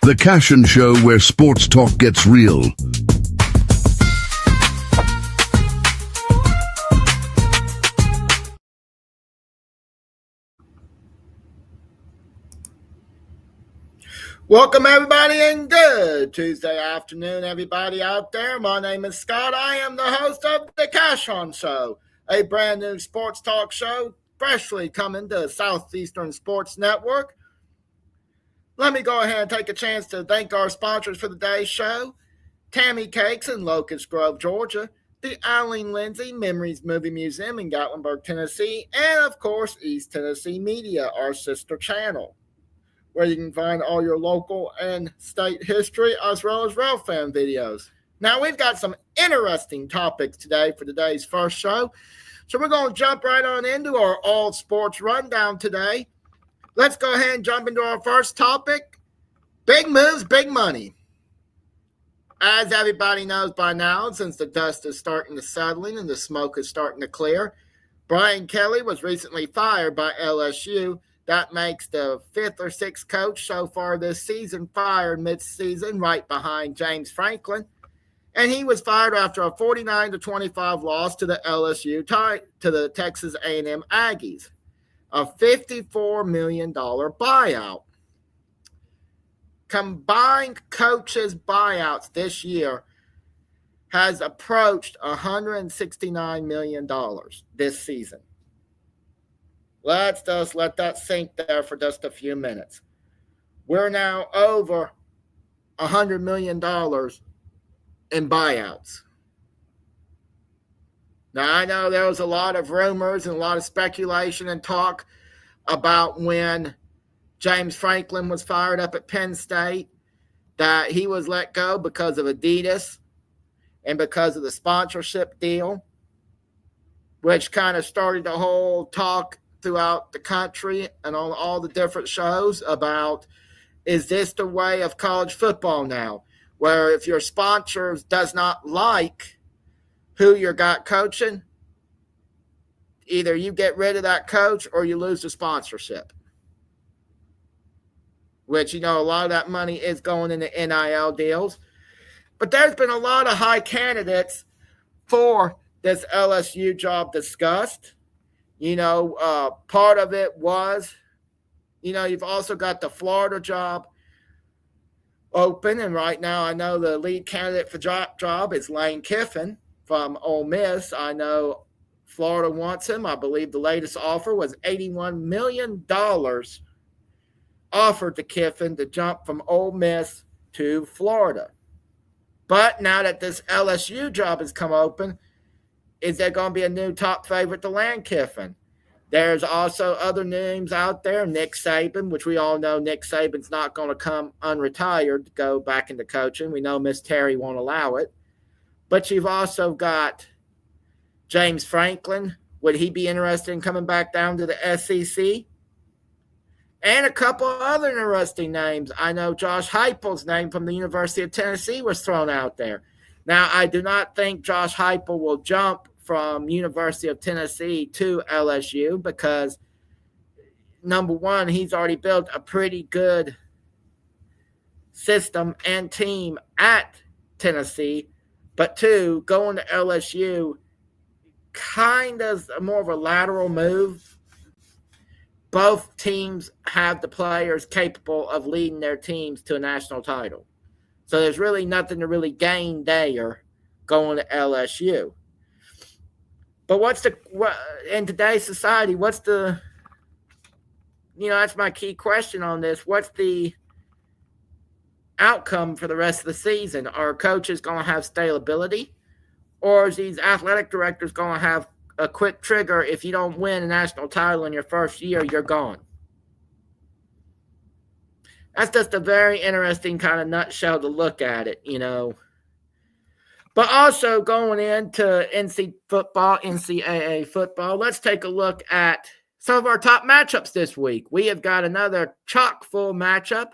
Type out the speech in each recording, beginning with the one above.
The Cashon Show, where sports talk gets real. Welcome, everybody, and good Tuesday afternoon, everybody out there. My name is Scott. I am the host of the Cashon Show, a brand new sports talk show, freshly coming to Southeastern Sports Network. Let me go ahead and take a chance to thank our sponsors for today's show: Tammy Cakes in Locust Grove, Georgia, the Eileen Lindsay Memories Movie Museum in Gatlinburg, Tennessee, and, of course, East Tennessee Media, our sister channel, where you can find all your local and state history as well as rail fan videos. Now, we've got some interesting topics today for today's first show, so we're going to jump right on into our all sports rundown today. Let's go ahead and jump into our first topic: big moves, big money. As everybody knows by now, since the dust is starting to settle in and the smoke is starting to clear, Brian Kelly was recently fired by LSU. That makes the fifth or sixth coach so far this season fired mid-season, right behind James Franklin. And he was fired after a 49-25 loss to the LSU, to the Texas A&M Aggies, a $54 million buyout. Combined coaches' buyouts this year has approached $169 million this season. Let's just let that sink there for just a few minutes. We're now over $100 million in buyouts. Now, I know there was a lot of rumors and a lot of speculation and talk about when James Franklin was fired up at Penn State, that he was let go because of Adidas and because of the sponsorship deal, which kind of started the whole talk throughout the country and on all the different shows about, is this the way of college football now, where if your sponsor does not like who you got coaching, either you get rid of that coach or you lose the sponsorship, which, you know, a lot of that money is going into NIL deals. But there's been a lot of high candidates for this LSU job discussed. You know, part of it was, you know, you've also got the Florida job open. And right now I know the lead candidate for job is Lane Kiffin from Ole Miss. I know Florida wants him. I believe the latest offer was $81 million offered to Kiffin to jump from Ole Miss to Florida. But now that this LSU job has come open, is there going to be a new top favorite to land Kiffin? There's also other names out there. Nick Saban, which we all know Nick Saban's not going to come unretired to go back into coaching. We know Miss Terry won't allow it. But you've also got James Franklin. Would he be interested in coming back down to the SEC? And a couple of other interesting names. I know Josh Heupel's name from the University of Tennessee was thrown out there. Now, I do not think Josh Heupel will jump from University of Tennessee to LSU because, number one, he's already built a pretty good system and team at Tennessee. But two, going to LSU kind of more of a lateral move. Both teams have the players capable of leading their teams to a national title. So there's really nothing to really gain there going to LSU. But in today's society, that's my key question on this. What's the outcome for the rest of the season? Are coaches going to have stability? Or is these athletic directors going to have a quick trigger? If you don't win a national title in your first year, you're gone. That's just a very interesting kind of nutshell to look at it, you know. But also going into NCAA football, let's take a look at some of our top matchups this week. We have got another chock-full matchup.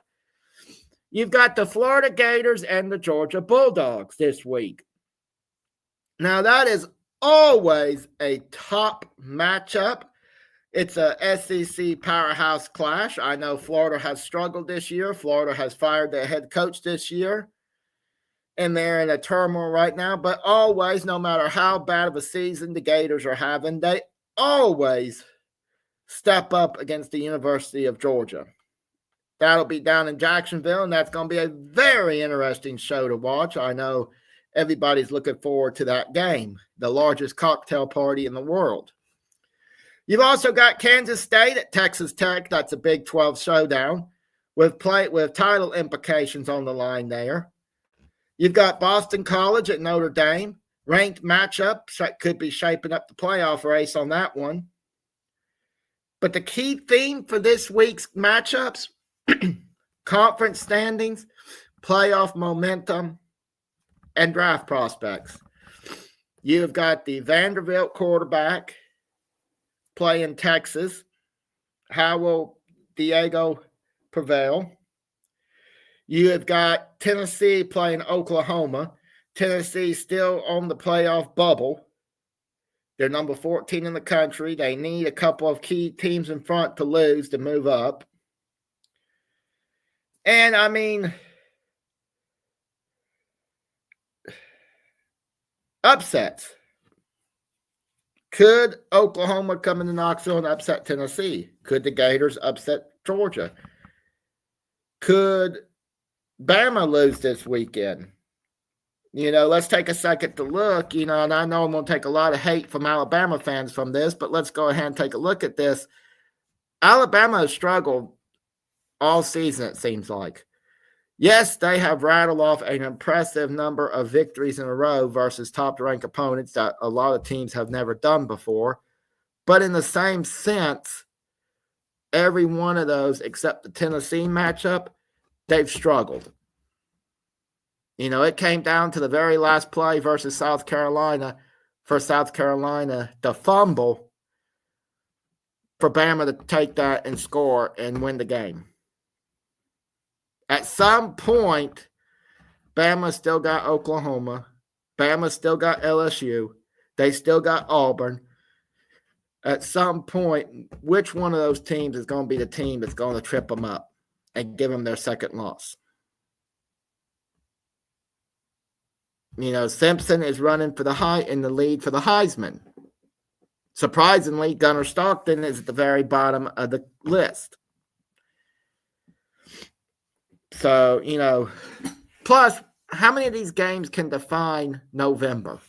You've got the Florida Gators and the Georgia Bulldogs this week. Now, that is always a top matchup It's a SEC powerhouse clash. I know Florida has struggled this year. Florida has fired their head coach this year, and they're in a turmoil right now. But always, no matter how bad of a season the Gators are having, they always step up against the University of Georgia. That'll be down in Jacksonville, and that's going to be a very interesting show to watch. I know everybody's looking forward to that game, the largest cocktail party in the world. You've also got Kansas State at Texas Tech. That's a Big 12 showdown with title implications on the line there. You've got Boston College at Notre Dame. Ranked matchup could be shaping up the playoff race on that one. But the key theme for this week's matchups, conference standings, playoff momentum, and draft prospects. You have got the Vanderbilt quarterback playing Texas. How will Diego prevail? You have got Tennessee playing Oklahoma. Tennessee still on the playoff bubble. They're number 14 in the country. They need a couple of key teams in front to lose to move up. And, I mean, upsets. Could Oklahoma come into Knoxville and upset Tennessee? Could the Gators upset Georgia? Could Bama lose this weekend? Let's take a second to look, and I know I'm going to take a lot of hate from Alabama fans from this, but let's go ahead and take a look at this. Alabama has struggled all season, it seems like. Yes, they have rattled off an impressive number of victories in a row versus top-ranked opponents that a lot of teams have never done before. But in the same sense, every one of those, except the Tennessee matchup, they've struggled. It came down to the very last play versus South Carolina for South Carolina to fumble for Bama to take that and score and win the game. At some point, Bama still got Oklahoma. Bama still got LSU. They still got Auburn. At some point, which one of those teams is going to be the team that's going to trip them up and give them their second loss? Simpson is running for in the lead for the Heisman. Surprisingly, Gunnar Stockton is at the very bottom of the list. So, plus, how many of these games can define November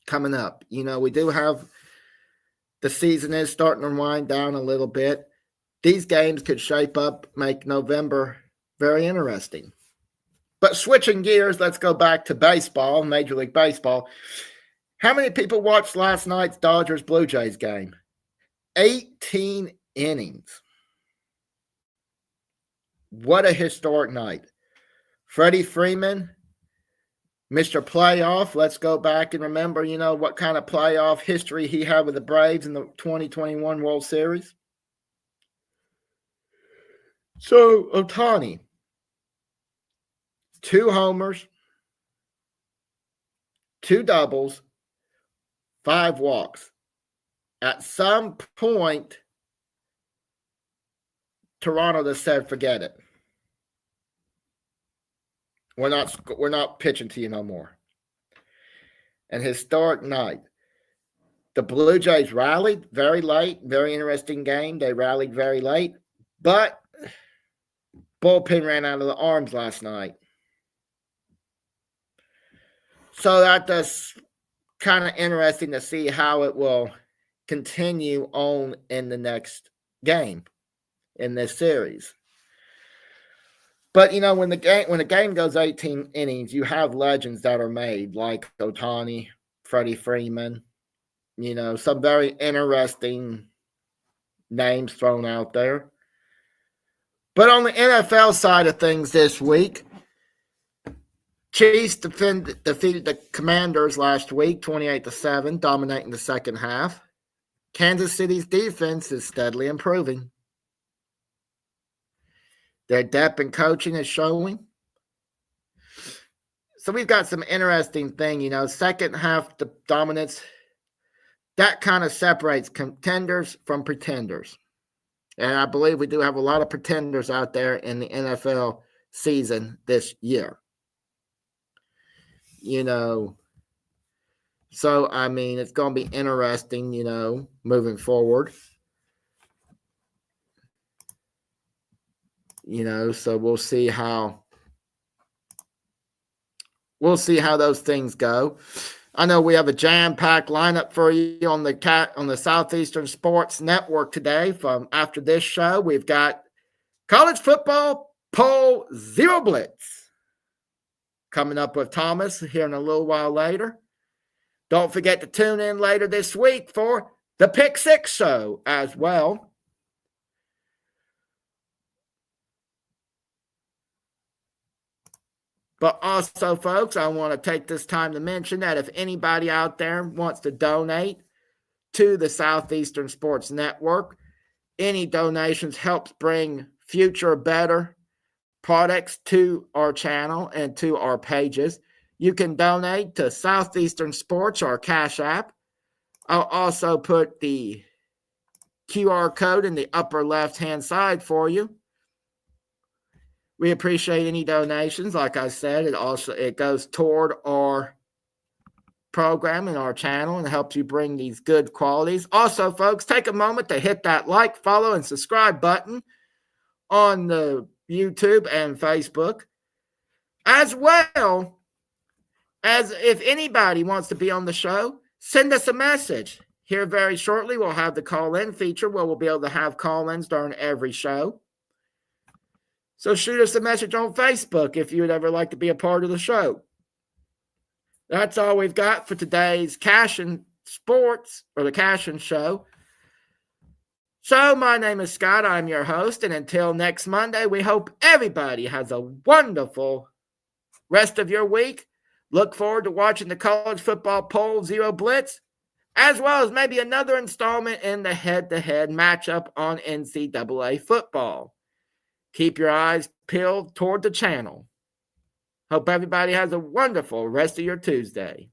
coming up? We do have the season is starting to wind down a little bit. These games could shape up, make November very interesting. But switching gears, let's go back to baseball, Major League Baseball. How many people watched last night's Dodgers-Blue Jays game? 18 innings. What a historic night. Freddie Freeman, Mr. Playoff. Let's go back and remember, what kind of playoff history he had with the Braves in the 2021 World Series. So, Ohtani, 2 homers, 2 doubles, 5 walks. At some point, Toronto just said, forget it. We're not pitching to you no more. An historic night. The Blue Jays rallied very late. Very interesting game. They rallied very late. But bullpen ran out of the arms last night. So that's kind of interesting to see how it will continue on in the next game in this series. But, when the game goes 18 innings, you have legends that are made like Ohtani, Freddie Freeman, some very interesting names thrown out there. But on the NFL side of things this week, Chiefs defeated the Commanders last week, 28-7, dominating the second half. Kansas City's defense is steadily improving. Their depth in coaching is showing. So we've got some interesting thing, second half dominance. that kind of separates contenders from pretenders. And I believe we do have a lot of pretenders out there in the NFL season this year. So, I mean, it's going to be interesting, moving forward. So we'll see how those things go. I know we have a jam-packed lineup for you on the Southeastern Sports Network today. From after this show, we've got college football poll zero blitz coming up with Thomas here in a little while later. Don't forget to tune in later this week for the Pick Six Show as well. But also, folks, I want to take this time to mention that if anybody out there wants to donate to the Southeastern Sports Network, any donations helps bring future better products to our channel and to our pages. You can donate to Southeastern Sports, our Cash App. I'll also put the QR code in the upper left-hand side for you. We appreciate any donations. Like I said, it goes toward our program and our channel and helps you bring these good qualities. Also, folks, take a moment to hit that like, follow, and subscribe button on the YouTube and Facebook, as well as if anybody wants to be on the show, send us a message. Here very shortly, we'll have the call-in feature where we'll be able to have call-ins during every show. So shoot us a message on Facebook if you would ever like to be a part of the show. That's all we've got for today's Cashon Sports, or the Cashon Show. So my name is Scott. I'm your host. And until next Monday, we hope everybody has a wonderful rest of your week. Look forward to watching the college football poll zero blitz, as well as maybe another installment in the head-to-head matchup on NCAA football. Keep your eyes peeled toward the channel. Hope everybody has a wonderful rest of your Tuesday.